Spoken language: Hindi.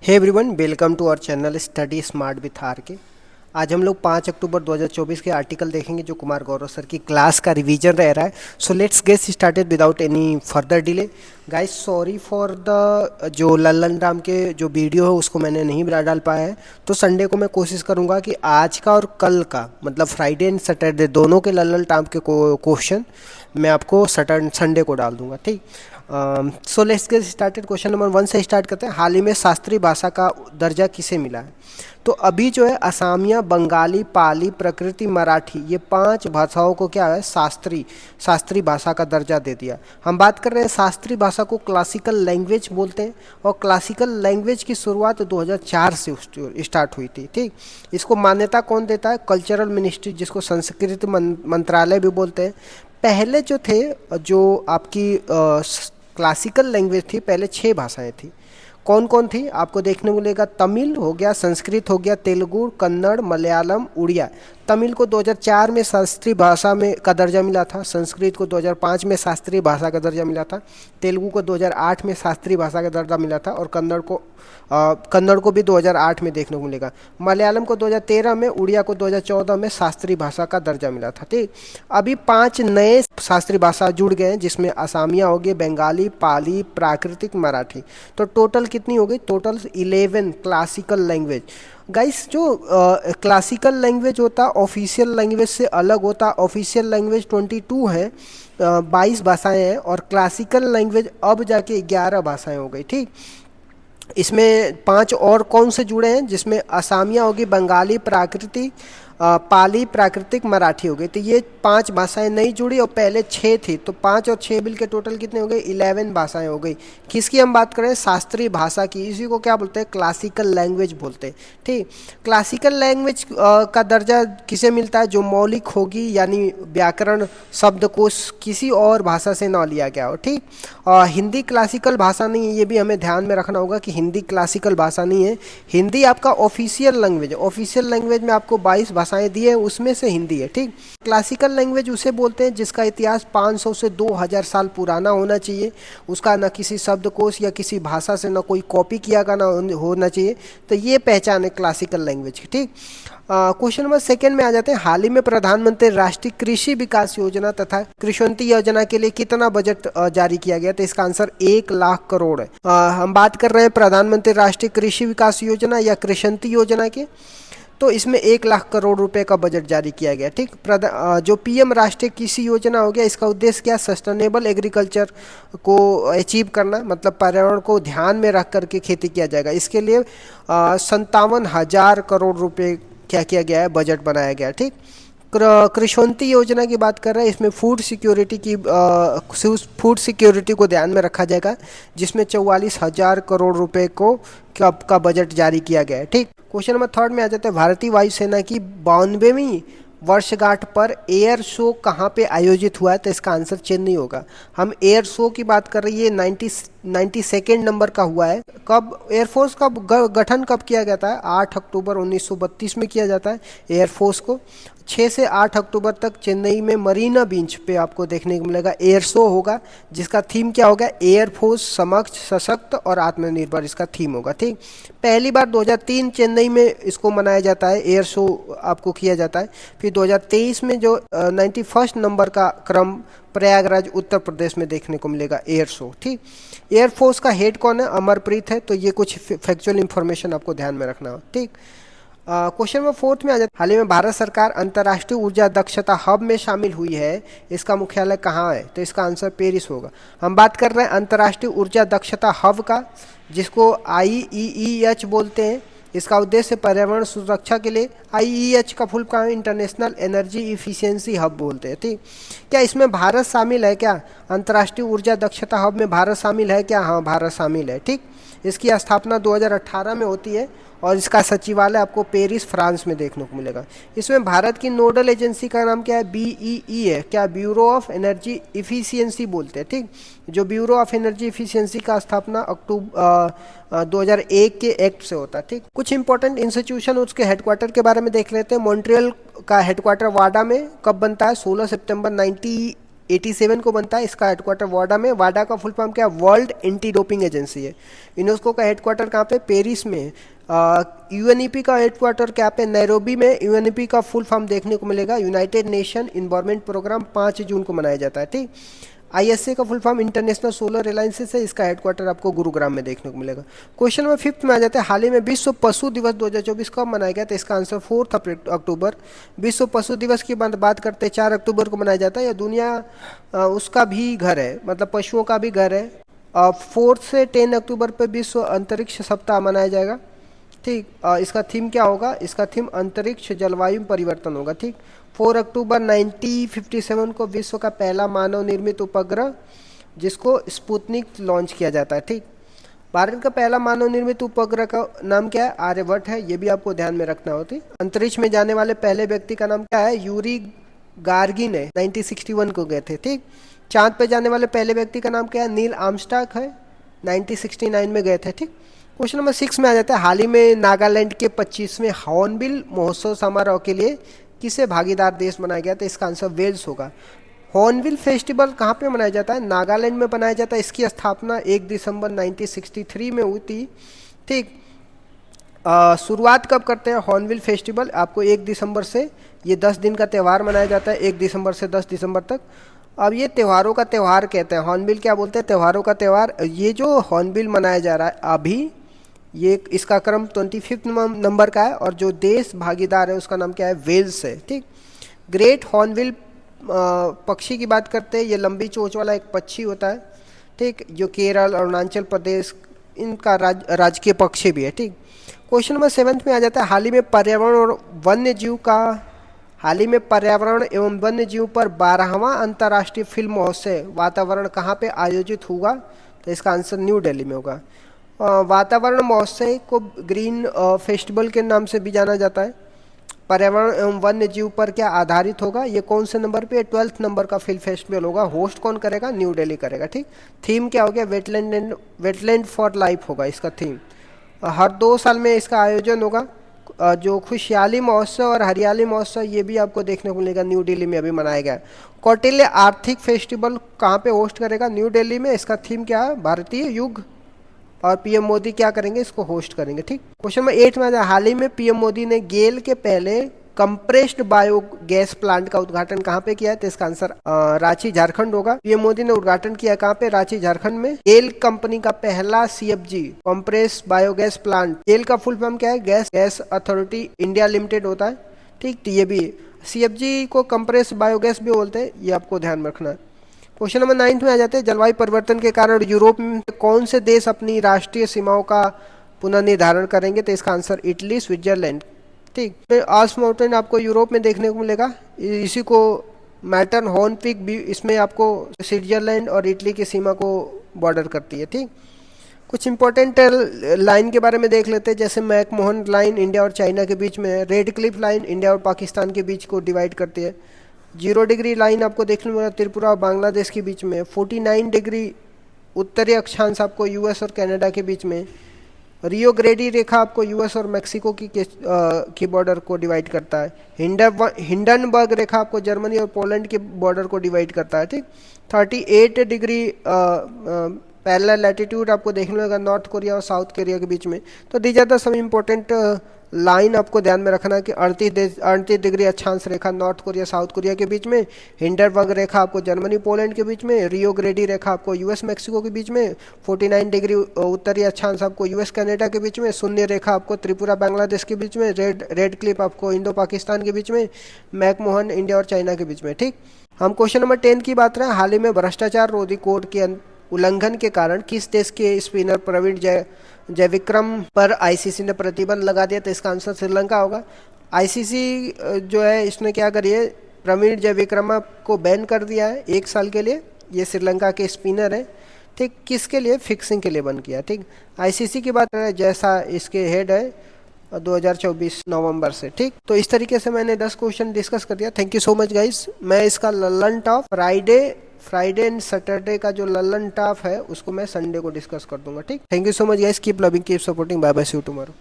Hey everyone, welcome to our channel study smart with R K. आज हम लोग 5 अक्टूबर 2024 के आर्टिकल देखेंगे जो कुमार गौरव सर की क्लास का रिवीजन रह रहा है। So let's get started without any further delay. Guys, sorry for the जो लल्लन राम के जो वीडियो है उसको मैंने नहीं डाल पाया है, तो संडे को मैं कोशिश करूंगा कि आज का और कल का मतलब फ्राइडे एंड सैटरडे दोनों के लल्लन राम के क्वेश्चन मैं आपको संडे को डाल दूंगा। ठीक। So let's get started. Question number 1 से स्टार्ट करते हैं। हाल ही में शास्त्रीय भाषा का दर्जा किसे मिला है? तो अभी जो है असमिया, बंगाली, पाली, प्राकृत, मराठी, ये 5 भाषाओं को क्या है, शास्त्रीय भाषा का दर्जा दे दिया। हम बात कर रहे हैं शास्त्रीय भाषा को क्लासिकल लैंग्वेज बोलते हैं, और क्लासिकल लैंग्वेज की शुरुआत 2004 से स्टार्ट हुई थी। ठीक। इसको मान्यता कौन देता है? कल्चरल मिनिस्ट्री, जिसको संस्कृति मंत्रालय भी बोलते हैं। पहले जो थे, जो आपकी क्लासिकल लैंग्वेज थी, पहले 6 भाषाएं थी। कौन कौन थी आपको देखने को मिलेगा? तमिल हो गया, संस्कृत हो गया, तेलुगु, कन्नड़, मलयालम, उड़िया। तमिल को 2004 में शास्त्रीय भाषा में का दर्जा मिला था, संस्कृत को 2005 में शास्त्रीय भाषा का दर्जा मिला था, तेलुगु को 2008 में शास्त्रीय भाषा का दर्जा मिला था, और कन्नड़ को भी 2008 में देखने को मिलेगा। मलयालम को 2013 में, उड़िया को 2014 में शास्त्रीय भाषा का दर्जा मिला था। ठीक। अभी 5 नए शास्त्रीय भाषा जुड़ गए हैं, जिसमें असमिया हो गए, बंगाली, पाली, प्राकृतिक, मराठी। तो टोटल कितनी हो गई? Total 11 classical language. गाइस, जो क्लासिकल लैंग्वेज होता है ऑफिशियल लैंग्वेज से अलग होता। ऑफिशियल लैंग्वेज 22 है, 22 भाषाएं हैं, और क्लासिकल लैंग्वेज अब जाके 11 भाषाएं हो गई। ठीक। इसमें 5 और कौन से जुड़े हैं, जिसमें असमिया होगी, बंगाली, प्राकृतिक, पाली, प्राकृतिक, मराठी हो गई। तो ये 5 भाषाएं नहीं जुड़ी, और पहले 6 थी। तो 5 और 6 मिल के टोटल कितने हो गए? 11 भाषाएं हो गई। किसकी हम बात करें? शास्त्रीय भाषा की। इसी को क्या बोलते हैं? क्लासिकल लैंग्वेज बोलते हैं। ठीक। क्लासिकल लैंग्वेज का दर्जा किसे मिलता है? जो मौलिक होगी, यानी व्याकरण, शब्दकोश किसी और भाषा से ना लिया गया हो। ठीक। हिंदी क्लासिकल भाषा नहीं है, ये भी हमें ध्यान में रखना होगा कि हिंदी क्लासिकल भाषा नहीं है। हिंदी आपका ऑफिशियल लैंग्वेज है। ऑफिशियल लैंग्वेज में आपको 22 भाषाएं दी है, उसमें से हिंदी है। ठीक। क्लासिकल लैंग्वेज उसे बोलते हैं जिसका इतिहास 500 से 2000 साल पुराना होना चाहिए। उसका न किसी शब्दकोश या किसी भाषा से न कोई कॉपी किया गया ना होना चाहिए। तो ये पहचान है क्लासिकल लैंग्वेज की। ठीक। क्वेश्चन नंबर 2 में आ जाते हैं। हाल ही में प्रधानमंत्री राष्ट्रीय कृषि विकास योजना तथा कृषि योजना के लिए कितना बजट जारी किया गया? तो इसका आंसर 1 लाख करोड़ है। हम बात कर रहे हैं प्रधानमंत्री राष्ट्रीय कृषि विकास योजना या कृषि योजना की, तो इसमें 1 लाख करोड़ रुपए का बजट जारी किया गया। ठीक। जो पीएम राष्ट्रीय कृषि योजना हो गया, इसका उद्देश्य क्या? सस्टेनेबल एग्रीकल्चर को अचीव करना, मतलब पर्यावरण को ध्यान में रख करके खेती किया जाएगा। इसके लिए 57,000 करोड़ रुपए क्या किया गया है? बजट बनाया गया। ठीक। कृषि योजना की बात कर रहे हैं, इसमें फूड सिक्योरिटी को ध्यान में रखा जाएगा, जिसमें 44,000 करोड़ रुपए को का बजट जारी किया गया है। ठीक। क्वेश्चन नंबर 3 में आ जाता है। भारतीय वायुसेना की 92वीं वर्षगांठ पर एयर शो कहाँ पे आयोजित हुआ है? तो इसका आंसर चेन्नई होगा। हम एयर शो की बात कर रही है, 92nd नंबर का हुआ है। कब एयरफोर्स का गठन कब किया गया था? 8 अक्टूबर 1932 में किया जाता है एयरफोर्स को। 6 से 8 अक्टूबर तक चेन्नई में मरीना बीच पे आपको देखने को मिलेगा एयर शो होगा, जिसका थीम क्या होगा? एयरफोर्स समक्ष, सशक्त और आत्मनिर्भर इसका थीम होगा। ठीक। पहली बार 2003 चेन्नई में इसको मनाया जाता है, एयर शो आपको किया जाता है। फिर 2023 में जो 91st नंबर का क्रम प्रयागराज उत्तर प्रदेश में देखने को मिलेगा एयर शो। ठीक। एयरफोर्स का हेड कौन है? अमरप्रीत है। तो ये कुछ फैक्चुअल इंफॉर्मेशन आपको ध्यान में रखना हो। ठीक। क्वेश्चन नंबर 4 में आ जाता है। हाल ही में भारत सरकार अंतर्राष्ट्रीय ऊर्जा दक्षता हब में शामिल हुई है। इसका मुख्यालय कहाँ है? तो इसका आंसर पेरिस होगा। हम बात कर रहे हैं अंतर्राष्ट्रीय ऊर्जा दक्षता हब का, जिसको IEEH बोलते हैं। इसका उद्देश्य पर्यावरण सुरक्षा के लिए, IEEH का full form international energy efficiency hub बोलते हैं। ठीक। क्या इसमें भारत शामिल है क्या? अंतर्राष्ट्रीय ऊर्जा दक्षता हब में भारत शामिल है क्या? हाँ, भारत शामिल है। ठीक। इसकी स्थापना 2018 में होती है, और इसका सचिवालय आपको पेरिस, फ्रांस में देखने को मिलेगा। इसमें भारत की नोडल एजेंसी का नाम क्या है? BEE है। क्या? ब्यूरो ऑफ एनर्जी इफिशियंसी बोलते हैं। ठीक। जो ब्यूरो ऑफ एनर्जी इफिशियंसी का स्थापना अक्टूबर 2001 के एक्ट से होता है। ठीक। कुछ इंपॉर्टेंट इंस्टीट्यूशन उसके हेडक्वार्टर के बारे में देख लेते हैं। मॉन्ट्रियल का हेडक्वार्टर वाडा में कब बनता है? 16 सितंबर 87 को बनता है। इसका हेडक्वार्टर वाडा में। वाडा का फुल फॉर्म क्या है? वर्ल्ड एंटी डोपिंग एजेंसी है। यूनेस्को का हेडक्वार्टर कहाँ पे? पेरिस में। यूएनईपी का हेडक्वार्टर क्या पे? नैरोबी में। यूएनईपी का फुल फॉर्म देखने को मिलेगा यूनाइटेड नेशन इन्वायरमेंट प्रोग्राम। 5 जून को मनाया जाता है, ठीक। आईएसए का full form international solar alliances है। इसका हेडक्वार्टर आपको गुरुग्राम में देखने को मिलेगा। क्वेश्चन नंबर 5 में आ जाता है, हाल ही में विश्व पशु दिवस 2024 कब मनाया गया? तो इसका आंसर 4 अक्टूबर। विश्व पशु दिवस की बात करते हैं, 4 अक्टूबर को मनाया जाता है। यह दुनिया उसका भी घर है, मतलब पशुओं का भी घर है। 4 से 10 अक्टूबर पर विश्व अंतरिक्ष सप्ताह मनाया जाएगा, ठीक। इसका थीम क्या होगा? इसका थीम अंतरिक्ष जलवायु परिवर्तन होगा, ठीक। 4 अक्टूबर 1957 को विश्व का पहला मानव निर्मित उपग्रह जिसको स्पुतनिक लॉन्च किया जाता है, ठीक। भारत का पहला मानव निर्मित उपग्रह का नाम क्या है? आर्यभट्ट है। ये भी आपको ध्यान में रखना होती है। अंतरिक्ष में जाने वाले पहले व्यक्ति का नाम क्या है? यूरी गार्गिन है, 1961 को गए थे, ठीक। चांद पे जाने वाले पहले व्यक्ति का नाम क्या है? नील आर्मस्ट्रांग है, 1969 में गए थे, ठीक। क्वेश्चन नंबर 6 में आ जाता है, हाल ही में नागालैंड के 25वें हॉर्नबिल महोत्सव समारोह के लिए किसे भागीदार देश बनाया गया? तो इसका आंसर वेल्स होगा। हॉर्नबिल फेस्टिवल कहाँ पे मनाया जाता है? नागालैंड में बनाया जाता है। इसकी स्थापना 1 दिसंबर 1963 में हुई थी, ठीक। शुरुआत कब करते हैं हॉर्नबिल फेस्टिवल? आपको 1 दिसंबर से, ये 10 दिन का त्यौहार मनाया जाता है, 1 दिसंबर से 10 दिसंबर तक। अब ये त्योहारों का त्यौहार कहते हैं, हॉर्नबिल क्या बोलते हैं? त्योहारों का त्यौहार। ये जो हॉर्नबिल मनाया जा रहा है अभी, ये इसका क्रम 25 नंबर का है और जो देश भागीदार है उसका नाम क्या है? वेल्स है, ठीक। ग्रेट हॉर्नबिल पक्षी की बात करते हैं, ये लंबी चोंच वाला एक पक्षी होता है, ठीक, जो केरल, अरुणाचल प्रदेश इनका राजकीय पक्षी भी है, ठीक। क्वेश्चन नंबर 7 में आ जाता है, हाल ही में पर्यावरण एवं वन्य जीव पर 12वां अंतर्राष्ट्रीय फिल्म महोत्सव वातावरण कहाँ पे आयोजित होगा? तो इसका आंसर न्यू दिल्ली में होगा। वातावरण महोत्सव को ग्रीन फेस्टिवल के नाम से भी जाना जाता है। पर्यावरण एवं वन्य जीव पर क्या आधारित होगा? ये कौन से नंबर पे? 12th नंबर का फिल्म फेस्टिवल होगा। होस्ट कौन करेगा? न्यू दिल्ली करेगा, ठीक। थीम क्या हो गया? वेटलैंड फॉर लाइफ होगा इसका थीम। हर 2 साल में इसका आयोजन होगा। जो खुशहाली महोत्सव और हरियाली महोत्सव, ये भी आपको देखने को मिलेगा, न्यू दिल्ली में अभी मनाया गया है। कौटिल्य आर्थिक फेस्टिवल कहाँ पे होस्ट करेगा? न्यू दिल्ली में। इसका थीम क्या है? भारतीय युग। और पीएम मोदी क्या करेंगे? इसको होस्ट करेंगे, ठीक। क्वेश्चन नंबर 8 में हाल ही में पीएम मोदी ने गेल के पहले कंप्रेस्ड बायोगैस प्लांट का उद्घाटन कहाँ पे किया है? तो इसका आंसर रांची झारखंड होगा। पीएम मोदी ने उद्घाटन किया कहाँ पे? रांची झारखंड में। गेल कंपनी का पहला सीएफजी कंप्रेस्ड बायोगैस प्लांट। गेल का फुल फॉर्म क्या है? गैस अथॉरिटी इंडिया लिमिटेड होता है, ठीक। तो ये भी सीएफजी को कंप्रेस्ड बायोगैस भी बोलते हैं, ये आपको ध्यान रखना है। क्वेश्चन नंबर 9 में आ जाते हैं, जलवायु परिवर्तन के कारण यूरोप में कौन से देश अपनी राष्ट्रीय सीमाओं का पुनर्निर्धारण करेंगे? तो इसका आंसर इटली, स्विट्जरलैंड, ठीक। आल्प्स माउंटेन आपको यूरोप में देखने को मिलेगा। इसी को मैटर्न हॉर्न पीक भी इसमें आपको स्विट्जरलैंड और इटली की सीमा को बॉर्डर करती है, ठीक। कुछ इंपॉर्टेंट लाइन के बारे में देख लेते हैं, जैसे मैकमोहन लाइन इंडिया और चाइना के बीच में है। रेड क्लिफ लाइन इंडिया और पाकिस्तान के बीच को डिवाइड करती है। 0 डिग्री लाइन आपको देखने को मिला त्रिपुरा और बांग्लादेश के बीच में। 49 डिग्री उत्तरी अक्षांश आपको यूएस और कनाडा के बीच में। रियो ग्रेडी रेखा आपको यूएस और मेक्सिको की बॉर्डर को डिवाइड करता है। हिंडनबर्ग रेखा आपको जर्मनी और पोलैंड के बॉर्डर को डिवाइड करता है, ठीक। 38 डिग्री पैरेलल लैटिट्यूड आपको देखने को मिलेगा नॉर्थ कोरिया और साउथ कोरिया के बीच में। तो these are the some important line आपको ध्यान में रखना कि 38 डिग्री अक्षांश रेखा नॉर्थ कोरिया साउथ कोरिया के बीच में। हिंडनबर्ग रेखा आपको जर्मनी पोलैंड के बीच में। रियो ग्रेडी रेखा आपको यूएस मैक्सिको के बीच में। 49 डिग्री उत्तरी अक्षांश आपको यूएस कनाडा के बीच में। शून्य रेखा आपको त्रिपुरा बांग्लादेश के बीच में। रेड क्लिप आपको इंडो पाकिस्तान के बीच में। मैकमोहन इंडिया और चाइना के बीच में, ठीक। हम क्वेश्चन नंबर 10 की बात करें, हाल ही में भ्रष्टाचार रोधी कोड के उल्लंघन के कारण किस देश के स्पिनर प्रवीण जयविक्रम पर आईसीसी ने प्रतिबंध लगा दिया? तो इसका आंसर श्रीलंका होगा। आईसीसी जो है इसने क्या करी है, प्रवीण जयविक्रम को बैन कर दिया है 1 साल के लिए। ये श्रीलंका के स्पिनर है, ठीक। किसके लिए? फिक्सिंग के लिए बंद किया, ठीक। आईसीसी की बात करें, जैसा इसके हेड है 2024 नवंबर से, ठीक। तो इस तरीके से मैंने 10 क्वेश्चन डिस्कस कर दिया। Thank you so much guys. मैं इसका Lallan top Friday and Saturday का जो लल्लन टॉप है उसको मैं संडे को डिस्कस कर दूंगा, ठीक। Thank you so much guys. Keep loving, keep supporting. Bye bye, see you tomorrow.